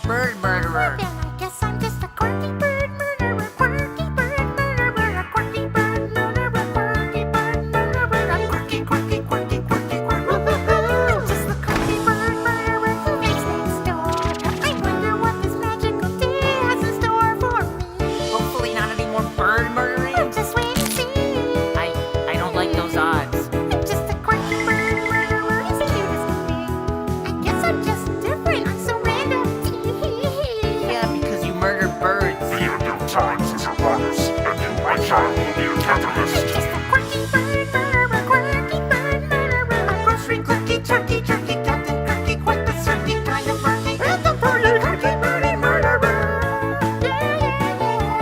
bird murderer. Then I guess I'm just a quirky bird murderer, quirky bird murderer, a quirky bird murderer, quirky bird murderer, a quirky, quirky, quirky, quirky, quirky. I'm just the quirky bird murderer who lives next door. I wonder what this magical day has in store for me. Hopefully not any more bird murdering. Oh, just wait and see. I don't like those odds. I'm just a quirky bird murderer, as cute as can be. I guess I'm just different. I'm so random. Yeah, because you murder birds. Via new times as a runners, and you, my child, will be a catalyst. Just a quirky bird murderer, quirky bird murderer, a grocery clerky, turkey, turkey, Captain Quirky, quite the cirky kind of murky, and the party quirky birdie murderer. Yeah, yeah, yeah.